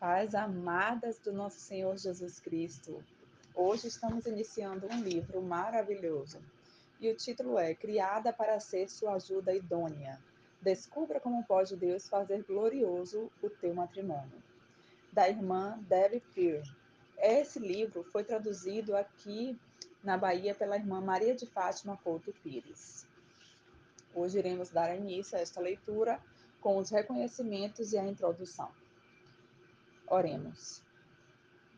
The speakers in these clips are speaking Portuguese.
Paz amadas do nosso Senhor Jesus Cristo. Hoje estamos iniciando um livro maravilhoso. E o título é Criada para ser sua ajuda idônea. Descubra como pode Deus fazer glorioso o teu matrimônio. Da irmã Debbie Peer. Esse livro foi traduzido aqui na Bahia pela irmã Maria de Fátima Couto Pires. Hoje iremos dar início a esta leitura com os reconhecimentos e a introdução. Oremos.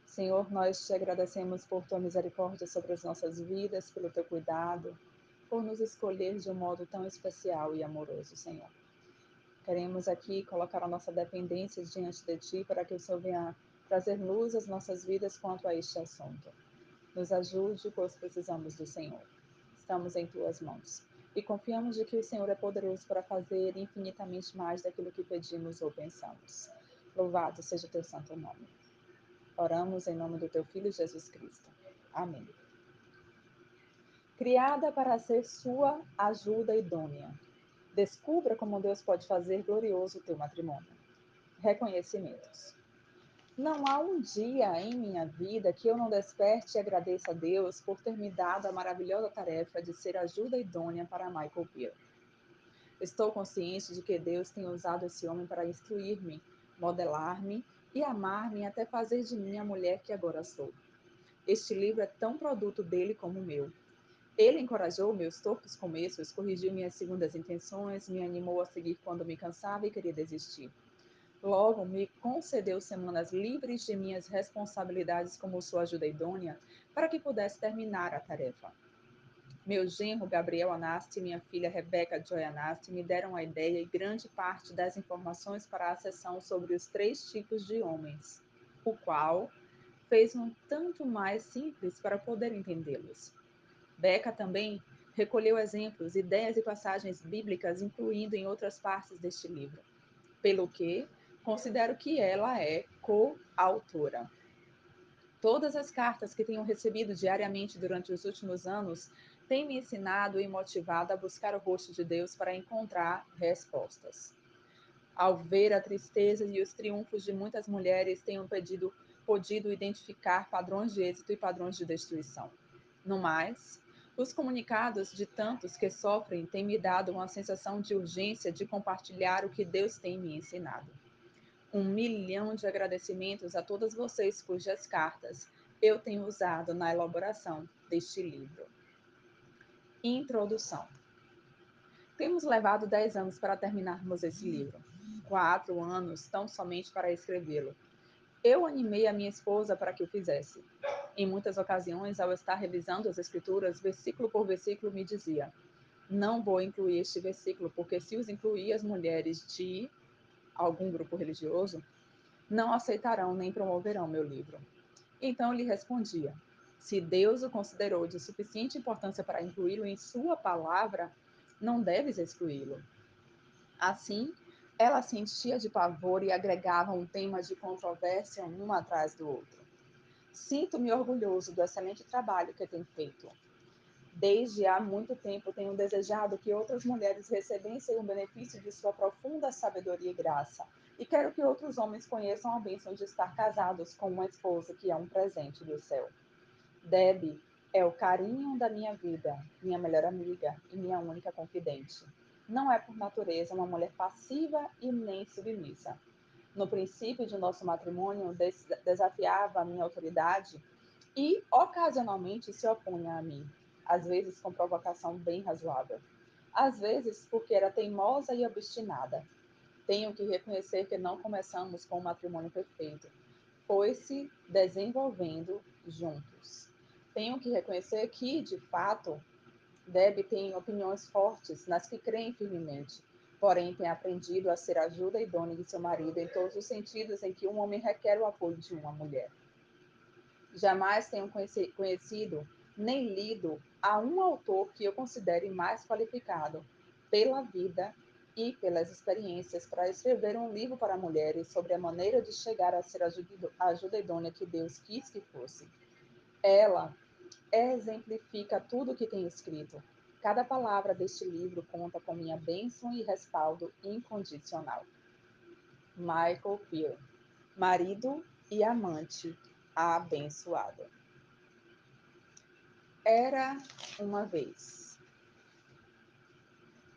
Senhor, nós te agradecemos por tua misericórdia sobre as nossas vidas, pelo teu cuidado, por nos escolher de um modo tão especial e amoroso, Senhor. Queremos aqui colocar a nossa dependência diante de ti para que o Senhor venha trazer luz às nossas vidas quanto a este assunto. Nos ajude, pois precisamos do Senhor. Estamos em tuas mãos. E confiamos de que o Senhor é poderoso para fazer infinitamente mais daquilo que pedimos ou pensamos. Louvado seja o teu santo nome. Oramos em nome do teu Filho Jesus Cristo. Amém. Criada para ser sua ajuda idônea. Descubra como Deus pode fazer glorioso o teu matrimônio. Reconhecimentos. Não há um dia em minha vida que eu não desperte e agradeça a Deus por ter me dado a maravilhosa tarefa de ser ajuda idônea para Michael Peer. Estou consciente de que Deus tem usado esse homem para instruir-me, modelar-me e amar-me até fazer de mim a mulher que agora sou. Este livro é tão produto dele como o meu. Ele encorajou meus tortos começos, corrigiu minhas segundas intenções, me animou a seguir quando me cansava e queria desistir. Logo, me concedeu semanas livres de minhas responsabilidades como sua ajuda idônea, para que pudesse terminar a tarefa. Meu genro Gabriel Anasti e minha filha Rebecca Joy Anasti me deram a ideia e grande parte das informações para a sessão sobre os 3 tipos de homens, o qual fez um tanto mais simples para poder entendê-los. Becca também recolheu exemplos, ideias e passagens bíblicas, incluindo em outras partes deste livro, pelo que considero que ela é coautora. Todas as cartas que tenho recebido diariamente durante os últimos anos têm me ensinado e motivado a buscar o rosto de Deus para encontrar respostas. Ao ver a tristeza e os triunfos de muitas mulheres, tenho podido identificar padrões de êxito e padrões de destruição. No mais, os comunicados de tantos que sofrem têm me dado uma sensação de urgência de compartilhar o que Deus tem me ensinado. 1 milhão de agradecimentos a todas vocês cujas cartas eu tenho usado na elaboração deste livro. Introdução. Temos levado 10 anos para terminarmos esse livro. 4 anos tão somente para escrevê-lo. Eu animei a minha esposa para que o fizesse. Em muitas ocasiões, ao estar revisando as escrituras, versículo por versículo, me dizia: não vou incluir este versículo, porque se os incluir as mulheres de algum grupo religioso, não aceitarão nem promoverão meu livro. Então eu lhe respondia: se Deus o considerou de suficiente importância para incluí-lo em sua palavra, não deves excluí-lo. Assim, ela se enchia de pavor e agregava um tema de controvérsia um atrás do outro. Sinto-me orgulhoso do excelente trabalho que tem feito. Desde há muito tempo tenho desejado que outras mulheres recebessem o benefício de sua profunda sabedoria e graça, e quero que outros homens conheçam a bênção de estar casados com uma esposa que é um presente do céu. Debbie é o carinho da minha vida, minha melhor amiga e minha única confidente. Não é por natureza uma mulher passiva e nem submissa. No princípio de nosso matrimônio, desafiava a minha autoridade e, ocasionalmente, se opunha a mim, às vezes com provocação bem razoável. Às vezes, porque era teimosa e obstinada. Tenho que reconhecer que não começamos com um matrimônio perfeito. Foi-se desenvolvendo juntos. Tenho que reconhecer que, de fato, Debbie tem opiniões fortes, nas que creem firmemente, porém tem aprendido a ser ajuda idônea de seu marido em todos os sentidos em que um homem requer o apoio de uma mulher. Jamais tenho conhecido nem lido a um autor que eu considere mais qualificado pela vida e pelas experiências para escrever um livro para mulheres sobre a maneira de chegar a ser a ajuda idônea que Deus quis que fosse. Ela exemplifica tudo o que tem escrito. Cada palavra deste livro conta com minha bênção e respaldo incondicional. Michael Peer. marido e amante abençoado. Era uma vez.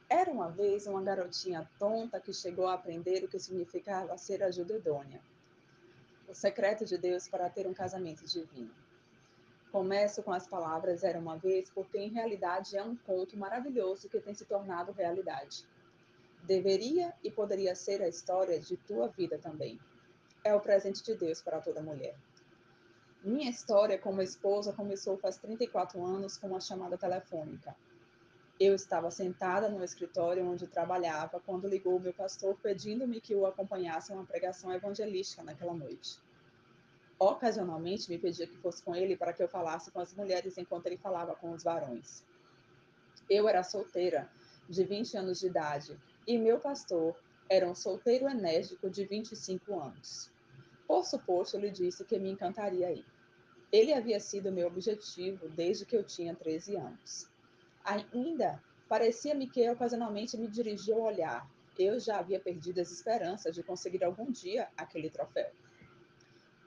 Era uma vez uma garotinha tonta que chegou a aprender o que significava ser a Judedônia, o secreto de Deus para ter um casamento divino. Começo com as palavras era uma vez, porque em realidade é um conto maravilhoso que tem se tornado realidade. Deveria e poderia ser a história de tua vida também. É o presente de Deus para toda mulher. Minha história como esposa começou faz 34 anos com uma chamada telefônica. Eu estava sentada no escritório onde trabalhava quando ligou o meu pastor pedindo-me que o acompanhasse a uma pregação evangelística naquela noite. Ocasionalmente me pedia que fosse com ele para que eu falasse com as mulheres enquanto ele falava com os varões. Eu era solteira, de 20 anos de idade, e meu pastor era um solteiro enérgico de 25 anos. Por suposto, lhe disse que me encantaria ir. Ele havia sido meu objetivo desde que eu tinha 13 anos. Ainda parecia-me que ocasionalmente me dirigia o olhar. Eu já havia perdido as esperanças de conseguir algum dia aquele troféu.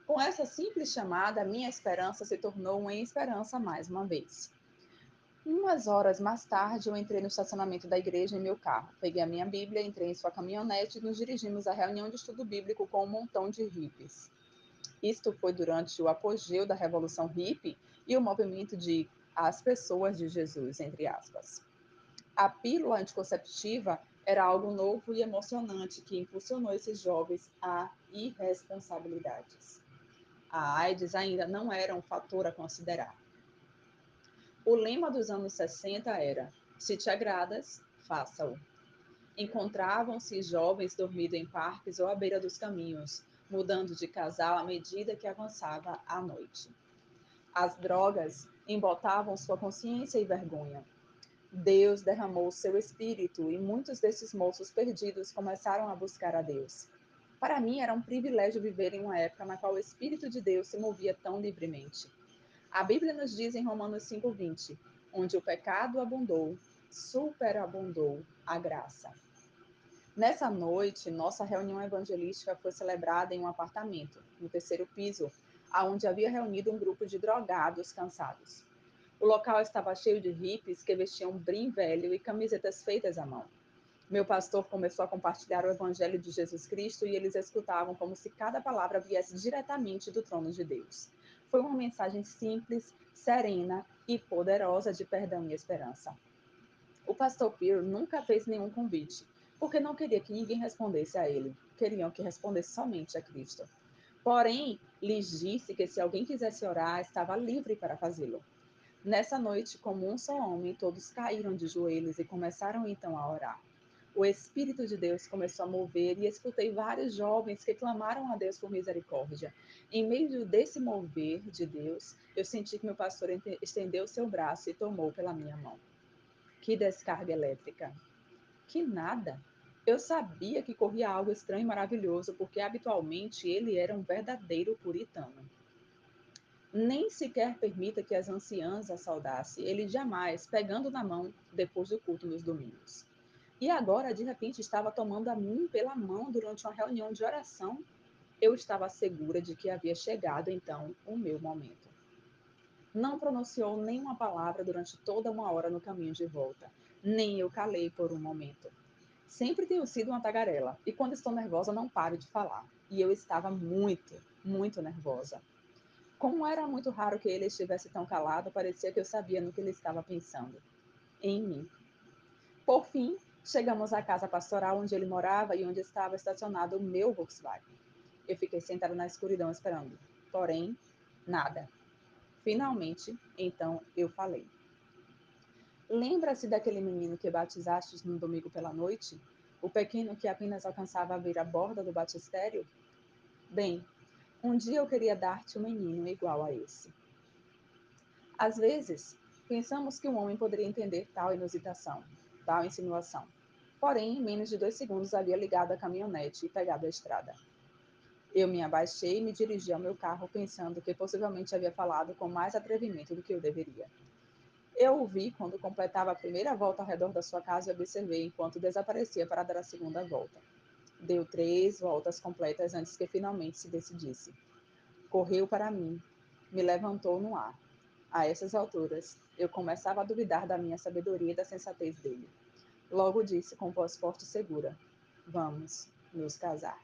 Com essa simples chamada, minha esperança se tornou uma esperança mais uma vez. Umas horas mais tarde, eu entrei no estacionamento da igreja em meu carro. Peguei a minha Bíblia, entrei em sua caminhonete e nos dirigimos à reunião de estudo bíblico com um montão de hippies. Isto foi durante o apogeu da Revolução Hippie e o movimento de As Pessoas de Jesus, entre aspas. A pílula anticonceptiva era algo novo e emocionante que impulsionou esses jovens a irresponsabilidades. A AIDS ainda não era um fator a considerar. O lema dos anos 60 era: se te agradas, faça-o. Encontravam-se jovens dormindo em parques ou à beira dos caminhos, mudando de casal à medida que avançava a noite. As drogas embotavam sua consciência e vergonha. Deus derramou seu espírito e muitos desses moços perdidos começaram a buscar a Deus. Para mim era um privilégio viver em uma época na qual o Espírito de Deus se movia tão livremente. A Bíblia nos diz em Romanos 5:20, onde o pecado abundou, superabundou a graça. Nessa noite, nossa reunião evangelística foi celebrada em um apartamento, no terceiro piso, aonde havia reunido um grupo de drogados cansados. O local estava cheio de hippies que vestiam brim velho e camisetas feitas à mão. Meu pastor começou a compartilhar o evangelho de Jesus Cristo e eles escutavam como se cada palavra viesse diretamente do trono de Deus. Foi uma mensagem simples, serena e poderosa de perdão e esperança. O pastor Pearl nunca fez nenhum convite, porque não queria que ninguém respondesse a ele. Queriam que respondesse somente a Cristo. Porém, lhes disse que se alguém quisesse orar, estava livre para fazê-lo. Nessa noite, como um só homem, todos caíram de joelhos e começaram então a orar. O Espírito de Deus começou a mover e escutei vários jovens que clamaram a Deus por misericórdia. Em meio desse mover de Deus, eu senti que meu pastor estendeu seu braço e tomou pela minha mão. Que descarga elétrica! Que nada! Eu sabia que corria algo estranho e maravilhoso, porque habitualmente ele era um verdadeiro puritano. Nem sequer permita que as anciãs a saudasse, ele jamais, pegando na mão, depois do culto nos domingos. E agora, de repente, estava tomando a mim pela mão durante uma reunião de oração. Eu estava segura de que havia chegado, então, o meu momento. Não pronunciou nenhuma palavra durante toda uma hora no caminho de volta. Nem eu calei por um momento. Sempre tenho sido uma tagarela, e quando estou nervosa não paro de falar. E eu estava muito, muito nervosa. Como era muito raro que ele estivesse tão calado, parecia que eu sabia no que ele estava pensando. Em mim. Por fim, chegamos à casa pastoral onde ele morava e onde estava estacionado o meu Volkswagen. Eu fiquei sentada na escuridão esperando. Porém, nada. Finalmente, então, eu falei. Lembra-se daquele menino que batizastes no domingo pela noite? O pequeno que apenas alcançava a ver a borda do batistério? Bem, um dia eu queria dar-te um menino igual a esse. Às vezes, pensamos que um homem poderia entender tal inusitação, tal insinuação. Porém, em menos de 2 segundos havia ligado a caminhonete e pegado a estrada. Eu me abaixei e me dirigi ao meu carro, pensando que possivelmente havia falado com mais atrevimento do que eu deveria. Eu o vi quando completava a primeira volta ao redor da sua casa e observei enquanto desaparecia para dar a segunda volta. Deu 3 voltas completas antes que finalmente se decidisse. Correu para mim, me levantou no ar. A essas alturas, eu começava a duvidar da minha sabedoria e da sensatez dele. Logo disse com voz forte e segura: Vamos nos casar.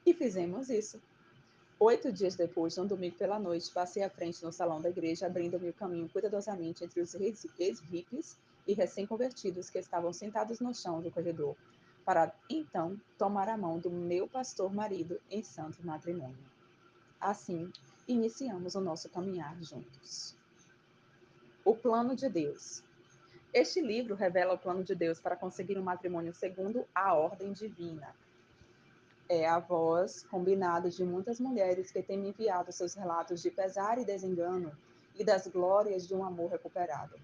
E fizemos isso. 8 dias depois, num domingo pela noite, passei à frente no salão da igreja, abrindo-me o caminho cuidadosamente entre os ex-hippies e recém-convertidos que estavam sentados no chão do corredor, para então tomar a mão do meu pastor marido em santo matrimônio. Assim, iniciamos o nosso caminhar juntos. O plano de Deus. Este livro revela o plano de Deus para conseguir um matrimônio segundo a ordem divina. É a voz combinada de muitas mulheres que têm me enviado seus relatos de pesar e desengano e das glórias de um amor recuperado.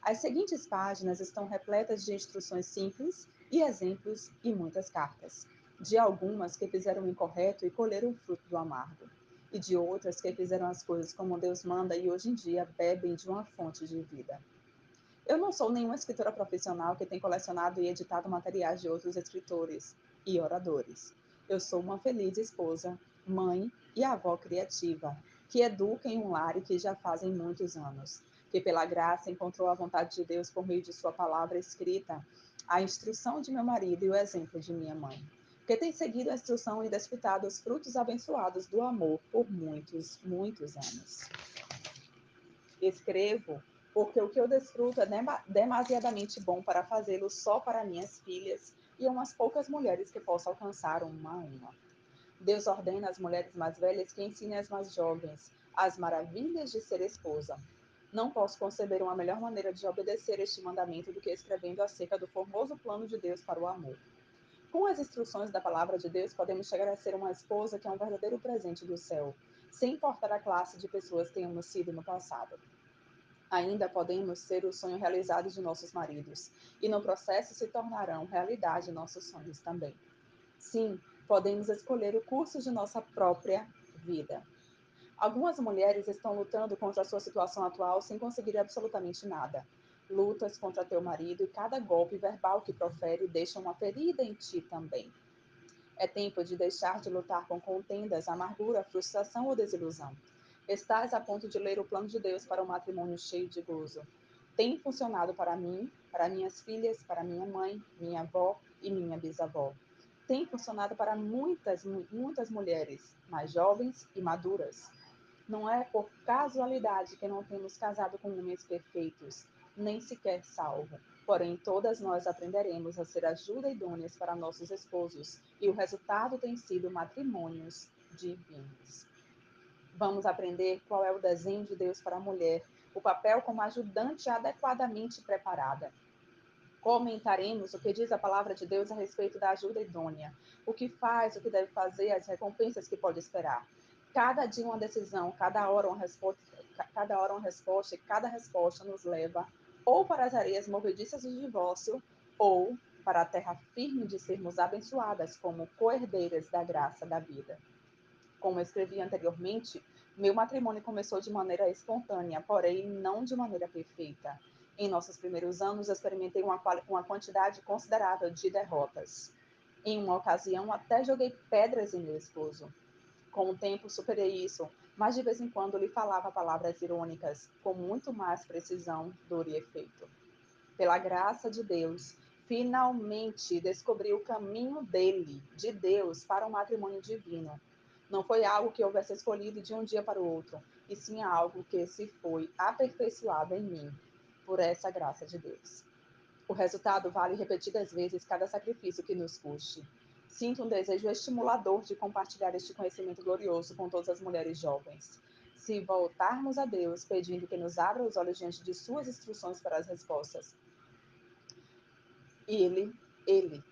As seguintes páginas estão repletas de instruções simples e exemplos e muitas cartas, de algumas que fizeram o incorreto e colheram o fruto do amargo, e de outras que fizeram as coisas como Deus manda e hoje em dia bebem de uma fonte de vida. Eu não sou nenhuma escritora profissional que tem colecionado e editado materiais de outros escritores e oradores. Eu sou uma feliz esposa, mãe e avó criativa, que educa em um lar e que já fazem muitos anos, que pela graça encontrou a vontade de Deus por meio de sua palavra escrita, a instrução de meu marido e o exemplo de minha mãe, que tem seguido a instrução e desfrutado os frutos abençoados do amor por muitos, muitos anos. Escrevo porque o que eu desfruto é demasiadamente bom para fazê-lo só para minhas filhas e umas poucas mulheres que posso alcançar uma a uma. Deus ordena às mulheres mais velhas que ensinem às mais jovens as maravilhas de ser esposa. Não posso conceber uma melhor maneira de obedecer este mandamento do que escrevendo acerca do formoso plano de Deus para o amor. Com as instruções da palavra de Deus, podemos chegar a ser uma esposa que é um verdadeiro presente do céu, sem importar a classe de pessoas que tenhamos sido no passado. Ainda podemos ser o sonho realizado de nossos maridos, e no processo se tornarão realidade nossos sonhos também. Sim, podemos escolher o curso de nossa própria vida. Algumas mulheres estão lutando contra a sua situação atual sem conseguir absolutamente nada. Lutas contra teu marido e cada golpe verbal que profere deixa uma ferida em ti também. É tempo de deixar de lutar com contendas, amargura, frustração ou desilusão. Estás a ponto de ler o plano de Deus para um matrimônio cheio de gozo. Tem funcionado para mim, para minhas filhas, para minha mãe, minha avó e minha bisavó. Tem funcionado para muitas, muitas mulheres, mais jovens e maduras. Não é por casualidade que não temos casado com homens perfeitos, nem sequer salvo. Porém, todas nós aprenderemos a ser ajuda idôneas para nossos esposos, e o resultado tem sido matrimônios divinos. Vamos aprender qual é o desenho de Deus para a mulher, o papel como ajudante adequadamente preparada. Comentaremos o que diz a palavra de Deus a respeito da ajuda idônea, o que faz, o que deve fazer, as recompensas que pode esperar. Cada dia uma decisão, cada hora uma resposta, e cada resposta nos leva ou para as areias movediças do divórcio, ou para a terra firme de sermos abençoadas como co-herdeiras da graça da vida. Como escrevi anteriormente, meu matrimônio começou de maneira espontânea, porém não de maneira perfeita. Em nossos primeiros anos, experimentei uma quantidade considerável de derrotas. Em uma ocasião, até joguei pedras em meu esposo. Com o tempo, superei isso, mas de vez em quando lhe falava palavras irônicas, com muito mais precisão, dor e efeito. Pela graça de Deus, finalmente descobri o caminho dele, de Deus, para um matrimônio divino. Não foi algo que houvesse escolhido de um dia para o outro, e sim algo que se foi aperfeiçoado em mim, por essa graça de Deus. O resultado vale repetidas vezes cada sacrifício que nos custe. Sinto um desejo estimulador de compartilhar este conhecimento glorioso com todas as mulheres jovens. Se voltarmos a Deus pedindo que nos abra os olhos diante de suas instruções para as respostas,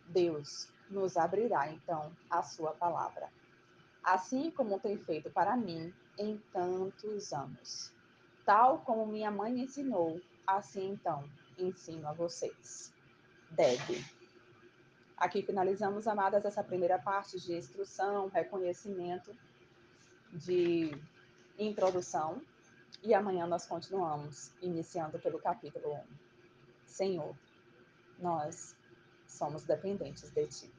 Deus, nos abrirá então a sua palavra. Assim como tem feito para mim em tantos anos. Tal como minha mãe me ensinou, assim então ensino a vocês. Deb. Aqui finalizamos, amadas, essa primeira parte de instrução, reconhecimento, de introdução. E amanhã nós continuamos, iniciando pelo capítulo 1. Senhor, nós somos dependentes de Ti.